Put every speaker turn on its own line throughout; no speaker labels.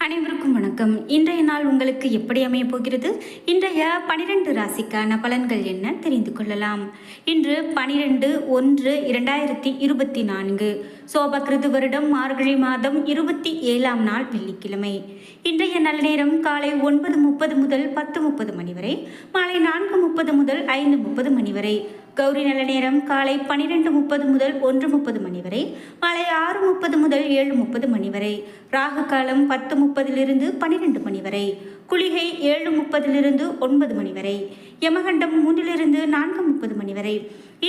அனைவருக்கும் வணக்கம். இன்றைய நாள் உங்களுக்கு எப்படி அமைய போகிறது? இன்றைய 12 ராசிக்கான பலன்கள் என்ன தெரிந்து கொள்ளலாம். இன்று 12/1/2024 சோபகிருது வருடம் மார்கழி மாதம் 27ஆம் நாள் வெள்ளிக்கிழமை. இன்றைய நல்ல நேரம் காலை 9:30 முதல் 10:30 மணி வரை, மாலை 4:30 முதல் 5:30 மணி வரை. கௌரி நல்ல நேரம் காலை 12:30 முதல் 1:30 மணி வரை, மாலை 6:30 முதல் 7:30 மணி வரை. ராகு காலம் 10:30 12 மணி வரை. குளிகை 7:30 9 மணி வரை. யமகண்டம் 3 4:30 மணி வரை.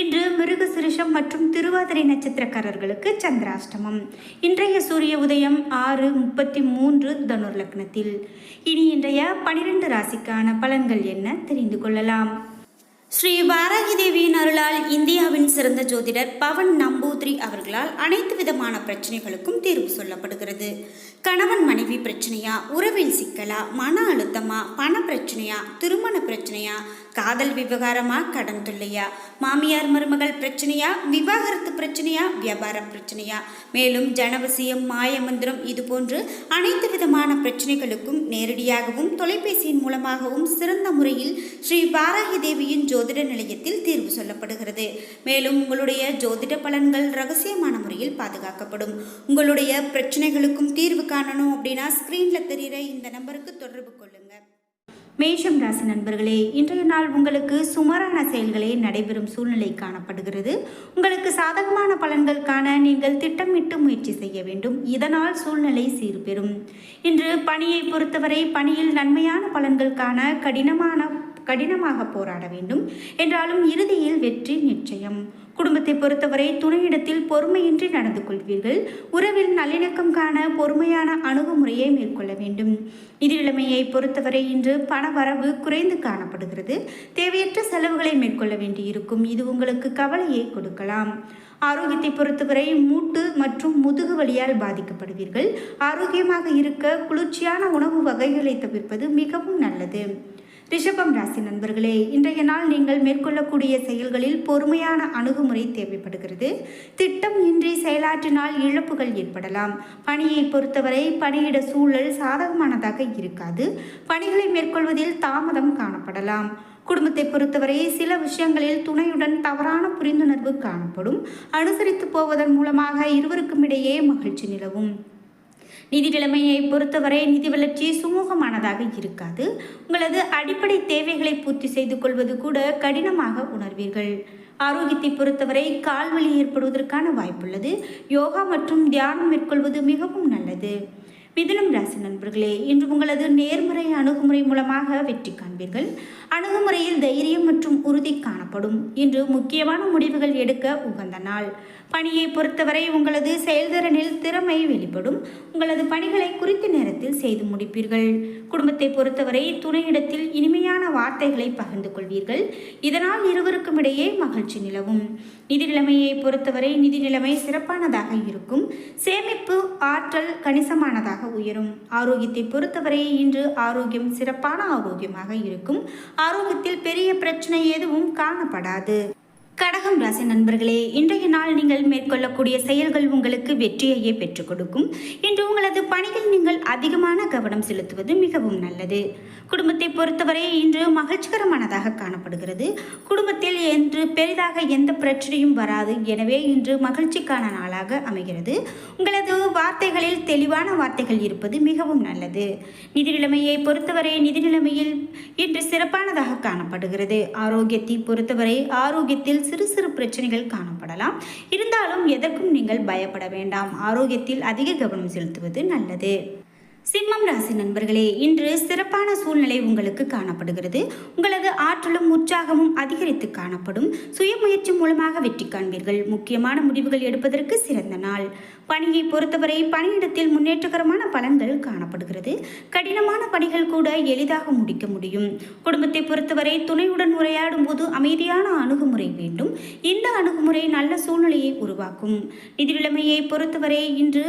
இன்று மிருக சிருஷம் மற்றும் திருவாதிரை நட்சத்திரக்காரர்களுக்கு சந்திராஷ்டமம். இன்றைய சூரிய உதயம் 6:33 தனுர் லக்னத்தில். இனி இன்றைய 12 ராசிக்கான பலன்கள் என்ன தெரிந்து கொள்ளலாம். ஸ்ரீ வாராகி தேவியின் அருளால் இந்தியாவின் சிறந்த ஜோதிடர் பவன் நம்பூதிரி அவர்களால் அனைத்து விதமான பிரச்சனைகளுக்கும் தீர்வு சொல்லப்படுகிறது. கணவன் மனைவி பிரச்சனையா, உறவில் சிக்கலா, மன அழுத்தமா, பண பிரச்சனையா, திருமண பிரச்சனையா, காதல் விவகாரமா, கடன் தொல்லையா, மாமியார் மருமகள் பிரச்சனையா, விவாகரத்து பிரச்சனையா, வியாபார பிரச்சனையா, மேலும் ஜனவசியம், மாயமந்திரம் இது போன்று அனைத்து விதமான பிரச்சனைகளுக்கும் நேரடியாகவும் தொலைபேசியின் மூலமாகவும் சிறந்த முறையில் ஸ்ரீ வாராகி தேவியின் ஜோதிட நிலையத்தில் தீர்வு சொல்லப்படுகிறது. மேலும் உங்களுடைய ஜோதிட பலன்கள் ரகசியமான முறையில் பாதுகாக்கப்படும். உங்களுடைய பிரச்சனைகளுக்கும் தீர்வு காணணும் அப்படின்னா ஸ்கிரீன்ல தெரிகிற இந்த நம்பருக்கு தொடர்பு கொள்ளுங்க. மேஷம் ராசி நண்பர்களே, இன்றைய நாள் உங்களுக்கு சுமாரான செயல்களே நடைபெறும் சூழ்நிலை காணப்படுகிறது. உங்களுக்கு சாதகமான பலன்கள் காண நீங்கள் திட்டமிட்டு முயற்சி செய்ய வேண்டும். இதனால் சூழ்நிலை சீர்பெறும். இன்று பணியை பொறுத்தவரை பணியில் நன்மையான பலன்கள் காண கடினமாக போராட வேண்டும். என்றாலும் இறுதியில் வெற்றி நிச்சயம். குடும்பத்தை பொறுத்தவரை துணையிடத்தில் பொறுமையின்றி நடந்து கொள்வீர்கள். உறவில் நல்லிணக்கம் காண பொறுமையான அணுகுமுறையை மேற்கொள்ள வேண்டும். நிதி நிலைமையை பொறுத்தவரை இன்று பண வரவு குறைந்து காணப்படுகிறது. தேவையற்ற செலவுகளை மேற்கொள்ள வேண்டியிருக்கும். இது உங்களுக்கு கவலையை கொடுக்கலாம். ஆரோக்கியத்தை பொறுத்தவரை மூட்டு மற்றும் முதுகு வலியால் பாதிக்கப்படுவீர்கள். ஆரோக்கியமாக இருக்க குளிர்ச்சியான உணவு வகைகளை தவிர்ப்பது மிகவும் நல்லது. ரிஷபம் ராசி நண்பர்களே, இன்றைய நாள் நீங்கள் மேற்கொள்ளக்கூடிய செயல்களில் பொறுமையான அணுகுமுறை தேவைப்படுகிறது. திட்டம் இன்றி செயலாற்றினால் இழப்புகள் ஏற்படலாம். பணியை பொறுத்தவரை பணியிட சூழல் சாதகமானதாக இருக்காது. பணிகளை மேற்கொள்வதில் தாமதம் காணப்படலாம். குடும்பத்தை பொறுத்தவரை சில விஷயங்களில் துணையுடன் தவறான புரிந்துணர்வு காணப்படும். அனுசரித்து போவதன் மூலமாக இருவருக்கும் இடையே மகிழ்ச்சி நிலவும். நிதி நிலைமையை பொறுத்தவரை நிதி வளர்ச்சி சுமூகமானதாக இருக்காது. உங்களது அடிப்படை தேவைகளை பூர்த்தி செய்து கொள்வது கூட கடினமாக உணர்வீர்கள். ஆரோக்கியத்தை பொறுத்தவரை கால்வலி ஏற்படுவதற்கான வாய்ப்புள்ளது. யோகா மற்றும் தியானம் மேற்கொள்வது மிகவும் நல்லது. மிதுனம் ராசி நண்பர்களே, இன்று உங்களது நேர்மறை அணுகுமுறை மூலமாக வெற்றி காண்பீர்கள். அணுகுமுறையில் தைரியம் மற்றும் உறுதி காணப்படும். இன்று முக்கியமான முடிவுகள் எடுக்க உகந்த நாள். பணியை பொறுத்தவரை உங்களது செயல்திறனில் திறமை வெளிப்படும். உங்களது பணிகளை குறித்த நேரத்தில் செய்து முடிப்பீர்கள். குடும்பத்தை பொறுத்தவரை துணையிடத்தில் இனிமையான வார்த்தைகளை பகிர்ந்து கொள்வீர்கள். இதனால் இருவருக்கும் இடையே மகிழ்ச்சி நிலவும். நிதி நிலைமையை பொறுத்தவரை நிதி நிலைமை சிறப்பானதாக இருக்கும். சேமிப்பு ஆற்றல் கணிசமானதாக உயரும். ஆரோக்கியத்தை பொறுத்தவரை இன்று ஆரோக்கியம் சிறப்பான ஆரோக்கியமாக இருக்கும். ஆரோக்கியத்தில் பெரிய பிரச்சனை எதுவும் காணப்படாது. கடகம் ராசி நண்பர்களே, இன்றைய நாள் நீங்கள் மேற்கொள்ளக்கூடிய செயல்கள் உங்களுக்கு வெற்றியையே பெற்றுக் கொடுக்கும். இன்று உங்களது பணியில் நீங்கள் அதிகமான கவனம் செலுத்துவது மிகவும் நல்லது. குடும்பத்தை பொறுத்தவரை இன்று மகிழ்ச்சிகரமானதாக காணப்படுகிறது. குடும்பத்தில் இன்று பெரிதாக எந்த பிரச்சனையும் வராது. எனவே இன்று மகிழ்ச்சிக்கான நாளாக அமைகிறது. உங்களது வார்த்தைகளில் தெளிவான வார்த்தைகள் இருப்பது மிகவும் நல்லது. நிதி நிலைமையை பொறுத்தவரை நிதி நிலைமையில் இன்று சிறப்பானதாக காணப்படுகிறது. ஆரோக்கியத்தை பொறுத்தவரை ஆரோக்கியத்தில் சிறு சிறு பிரச்சனைகள் காணப்படலாம். இருந்தாலும் எதற்கும் நீங்கள் பயப்பட வேண்டாம். ஆரோக்கியத்தில் அதிக கவனம் செலுத்துவது நல்லது. சிம்மம் ராசி நண்பர்களே, இன்று சிறப்பான சூழ்நிலை உங்களுக்கு காணப்படுகிறது. உங்களது ஆற்றலும் உற்சாகமும் அதிகரித்து காணப்படும். சுயமுயற்சி மூலமாக வெற்றி காண்பீர்கள். முக்கியமான முடிவுகள் எடுப்பதற்கு சிறந்த நாள். பணியை பொறுத்தவரை பணியிடத்தில் முன்னேற்றகரமான பலன்கள் காணப்படுகிறது. கடினமான பணிகள் கூட எளிதாக முடிக்க முடியும். குடும்பத்தை பொறுத்தவரை துணையுடன் உரையாடும் போது அமைதியான அணுகுமுறை வேண்டும். இந்த அணுகுமுறை நல்ல சூழ்நிலையை உருவாக்கும். நிதி நிலைமையை பொறுத்தவரை இன்று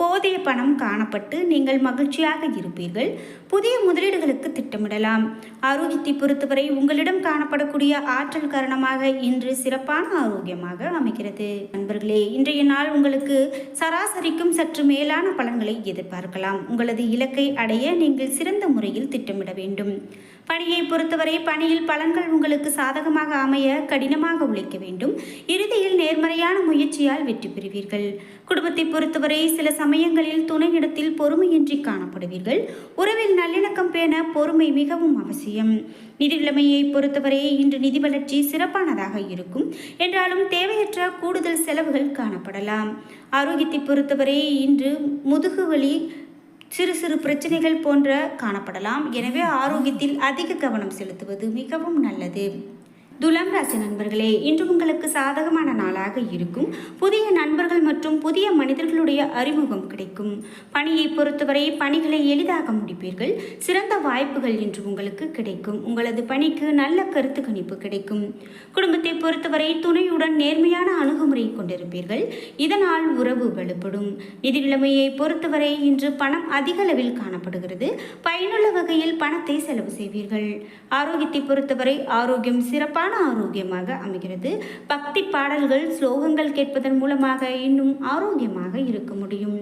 போதிய பணம் காணப்பட்டு நீங்கள் மகிழ்ச்சியாக இருப்பீர்கள். புதிய முதலீடுகளுக்கு திட்டமிடலாம். ஆரோக்கியத்தை பொறுத்தவரை உங்களிடம் காணப்படக்கூடிய ஆற்றல் காரணமாக இன்று சிறப்பான ஆரோக்கியமாக அமைகிறது. நண்பர்களே, இன்றைய நாள் உங்களுக்கு சராசரிக்கும் சற்று மேலான பலன்களை எதிர்பார்க்கலாம். உங்களது இலக்கை அடைய நீங்கள் சிறந்த முறையில் திட்டமிட வேண்டும். பணியை பொறுத்தவரை பணியில் பலன்கள் உங்களுக்கு சாதகமாக அமைய கடினமாக உழைக்க வேண்டும். இறுதியில் நேர்மறையான முயற்சியால் வெற்றி பெறுவீர்கள். குடும்பத்தை பொறுத்தவரை சில சமயங்களில் துணையிடத்தில் பொறுமையின்றி காணப்படுவீர்கள். உறவில் நல்லிணக்கம் பேண பொறுமை மிகவும் அவசியம். நிதி நிலைமையை பொறுத்தவரை இன்று நிதி வளர்ச்சி சிறப்பானதாக இருக்கும். என்றாலும் தேவையற்ற கூடுதல் செலவுகள் காணப்படலாம். ஆரோக்கியத்தை பொறுத்தவரை இன்று முதுகு வலி, சிறு சிறு பிரச்சனைகள் போன்ற காணப்படலாம். எனவே ஆரோக்கியத்தில் அதிக கவனம் செலுத்துவது மிகவும் நல்லது. துலாம் ராசி நண்பர்களே, இன்று உங்களுக்கு சாதகமான நாளாக இருக்கும். புதிய நண்பர்கள் மற்றும் புதிய மனிதர்களுடைய அறிமுகம் கிடைக்கும். பணியை பொறுத்தவரை பணிகளை எளிதாக முடிப்பீர்கள். சிறந்த வாய்ப்புகள் இன்று உங்களுக்கு கிடைக்கும். உங்களது பணிக்கு நல்ல கருத்து கணிப்பு கிடைக்கும். குடும்பத்தை பொறுத்தவரை துணையுடன் நேர்மையான அணுகுமுறை கொண்டிருப்பீர்கள். இதனால் உறவு வலுப்படும். நிதி நிலைமையை பொறுத்தவரை இன்று பணம் அதிக அளவில் காணப்படுகிறது. பயனுள்ள வகையில் பணத்தை செலவு செய்வீர்கள். ஆரோக்கியத்தை பொறுத்தவரை ஆரோக்கியம் சிறப்பான ஆரோக்கியமாக அமைகிறது. பக்தி பாடல்கள், ஸ்லோகங்கள் கேட்பதன் மூலமாக இன்னும் ஆரோக்கியமாக இருக்க முடியும்.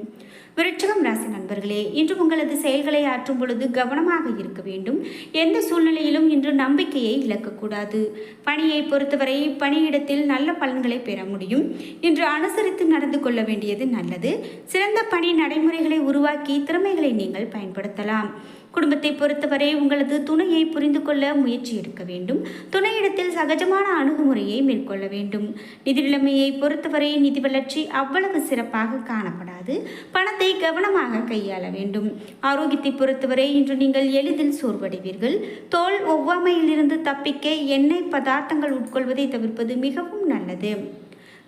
விருச்சிகம் ராசி நண்பர்களே, இன்று உங்களது செயல்களை ஆற்றும் பொழுது கவனமாக இருக்க வேண்டும். எந்த சூழ்நிலையிலும் இன்று நம்பிக்கையை இழக்கக்கூடாது. பணியை பொறுத்தவரை பணியிடத்தில் நல்ல பலன்களை பெற முடியும். இன்று அனுசரித்து நடந்து கொள்ள வேண்டியது நல்லது. சிறந்த பணி நடைமுறைகளை உருவாக்கி திறமைகளை நீங்கள் பயன்படுத்தலாம். குடும்பத்தை பொறுத்தவரை உங்களது துணையை புரிந்து கொள்ள முயற்சி எடுக்க வேண்டும். துணையிடத்தில் சகஜமான அணுகுமுறையை மேற்கொள்ள வேண்டும். நிதி நிலைமையை பொறுத்தவரை நிதி வளர்ச்சி அவ்வளவு சிறப்பாக காணப்படாது. பணத்தை கவனமாக கையாள வேண்டும். ஆரோக்கியத்தை பொறுத்தவரை இன்று நீங்கள் எளிதில் சோர்வடைவீர்கள். தோல் ஒவ்வாமையிலிருந்து தப்பிக்க எண்ணெய் பதார்த்தங்கள் உட்கொள்வதை தவிர்ப்பது மிகவும் நல்லது.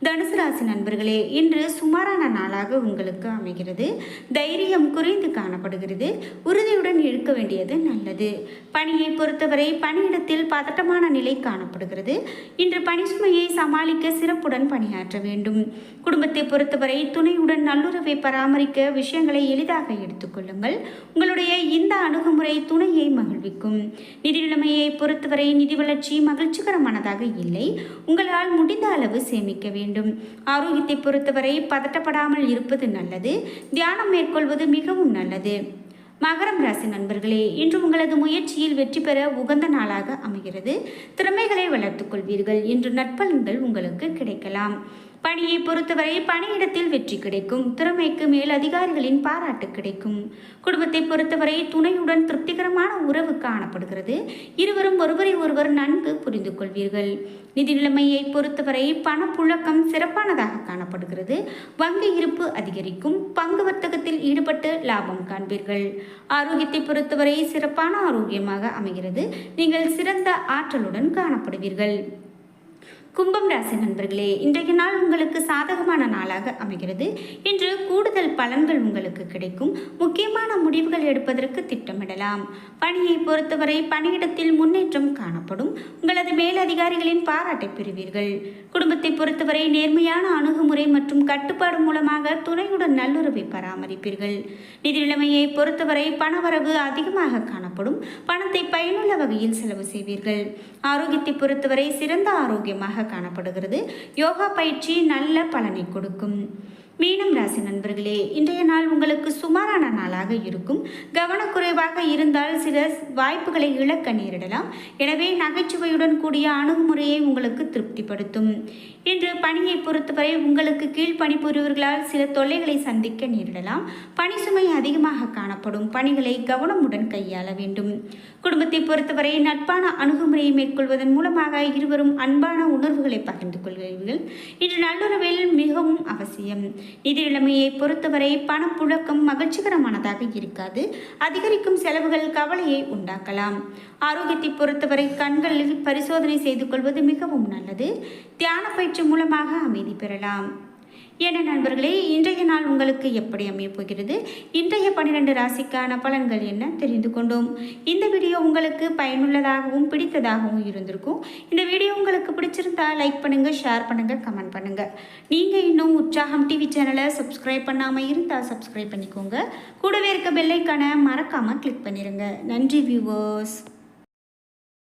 தனுசு ராசி நண்பர்களே, இன்று சுமாரான நாளாக உங்களுக்கு அமைகிறது. தைரியம் குறைந்து காணப்படுகிறது. உறுதியுடன் இருக்க வேண்டியது நல்லது. பணியை பொறுத்தவரை பணியிடத்தில் பதட்டமான நிலை காணப்படுகிறது. இன்று பணி சுமையை சமாளிக்க சிறப்புடன் பணியாற்ற வேண்டும். குடும்பத்தை பொறுத்தவரை துணையுடன் நல்லுறவை பராமரிக்க விஷயங்களை எளிதாக எடுத்துக்கொள்ளுங்கள். உங்களுடைய இந்த அணுகுமுறை துணையை மகிழ்விக்கும். நிதி நிலைமையை பொறுத்தவரை நிதி வளர்ச்சி மகிழ்ச்சிகரமானதாக இல்லை. உங்களால் முடிந்த அளவு சேமிக்க வேண்டும். ஆரோக்கியத்தை பொறுத்தவரை பதட்டப்படாமல் இருப்பது நல்லது. தியானம் மேற்கொள்வது மிகவும் நல்லது. மகரம் ராசி நண்பர்களே, இன்று உங்களது முயற்சியில் வெற்றி பெற உகந்த நாளாக அமைகிறது. திறமைகளை வளர்த்துக் கொள்வீர்கள். இன்று நற்பலன்கள் உங்களுக்கு கிடைக்கலாம். பணியை பொறுத்தவரை பணியிடத்தில் வெற்றி கிடைக்கும். திறமைக்கு மேல் அதிகாரிகளின் பாராட்டு கிடைக்கும். குடும்பத்தை பொறுத்தவரை துணையுடன் திருப்திகரமான உறவு காணப்படுகிறது. இருவரும் ஒருவரை ஒருவர் நன்கு புரிந்து கொள்வீர்கள். நிதி நிலைமையை பொறுத்தவரை பணப்புழக்கம் சிறப்பானதாக காணப்படுகிறது. வங்கி இருப்பு அதிகரிக்கும். பங்கு வர்த்தகத்தில் ஈடுபட்டு லாபம் காண்பீர்கள். ஆரோக்கியத்தை பொறுத்தவரை சிறப்பான ஆரோக்கியமாக அமைகிறது. நீங்கள் சிறந்த ஆற்றலுடன் காணப்படுவீர்கள். கும்பம் ராசி நண்பர்களே, இன்றைய நாள் உங்களுக்கு சாதகமான நாளாக அமைகிறது. இன்று கூடுதல் பலன்கள் உங்களுக்கு கிடைக்கும். முக்கியமான முடிவுகள் எடுப்பதற்கு திட்டமிடலாம். பணியை பொறுத்தவரை பணியிடத்தில் முன்னேற்றம் காணப்படும். உங்களது மேலதிகாரிகளின் பாராட்டை பெறுவீர்கள். குடும்பத்தை பொறுத்தவரை நேர்மையான அணுகுமுறை மற்றும் கட்டுப்பாடு மூலமாக துணையுடன் நல்லுறவை பராமரிப்பீர்கள். நிதி நிலைமையை பொறுத்தவரை பணவரவு அதிகமாக காணப்படும். பணத்தை பயனுள்ள வகையில் செலவு செய்வீர்கள். ஆரோக்கியத்தை பொறுத்தவரை சிறந்த ஆரோக்கியமாக காணப்படுகிறது. யோகா பயிற்சி நல்ல பலனை கொடுக்கும். மீனம் ராசி நண்பர்களே, இன்றைய நாள் உங்களுக்கு சுமாரான நாளாக இருக்கும். கவனக்குறைவாக இருந்தால் சில வாய்ப்புகளை இழக்க நேரிடலாம். எனவே நகைச்சுவையுடன் கூடிய அணுகுமுறையை உங்களுக்கு திருப்திப்படுத்தும். இன்று பணியை பொறுத்தவரை உங்களுக்கு கீழ் பணிபுரிவர்களால் சில தொல்லைகளை சந்திக்க நேரிடலாம். பணி சுமை அதிகமாக காணப்படும். பணிகளை கவனமுடன் கையாள வேண்டும். குடும்பத்தை பொறுத்தவரை நட்பான அணுகுமுறையை மேற்கொள்வதன் மூலமாக இருவரும் அன்பான உணர்வுகளை பகிர்ந்து கொள்வீர்கள். இன்று நல்லுறவில் மிகவும் அவசியம். நிதி நிலைமையை பொறுத்தவரை பணப்புழக்கம் மகிழ்ச்சிகரமானதாக இருக்காது. அதிகரிக்கும் செலவுகள் கவலையை உண்டாக்கலாம். ஆரோக்கியத்தை பொறுத்தவரை கண்களில் பரிசோதனை செய்து கொள்வது மிகவும் நல்லது. தியான பயிற்சி மூலமாக அமைதி பெறலாம். என நண்பர்களே, இன்றைய நாள் உங்களுக்கு எப்படி அமைய போகிறது? இன்றைய 12 ராசிக்கான பலன்கள் என்ன தெரிந்து கொண்டோம். இந்த வீடியோ உங்களுக்கு பயனுள்ளதாகவும் பிடித்ததாகவும் இருந்திருக்கும். இந்த வீடியோ உங்களுக்கு பிடிச்சிருந்தா பிடிச்சிருந்தா லைக் பண்ணுங்கள், ஷேர் பண்ணுங்கள், கமெண்ட் பண்ணுங்கள். நீங்கள் இன்னும் உற்சாகம் டிவி சேனலை சப்ஸ்கிரைப் பண்ணாமல் இருந்தால் சப்ஸ்கிரைப் பண்ணிக்கோங்க. கூடவே இருக்க பெல் ஐக்கானை மறக்காமல் கிளிக் பண்ணிடுங்க. நன்றி வியூவர்ஸ்.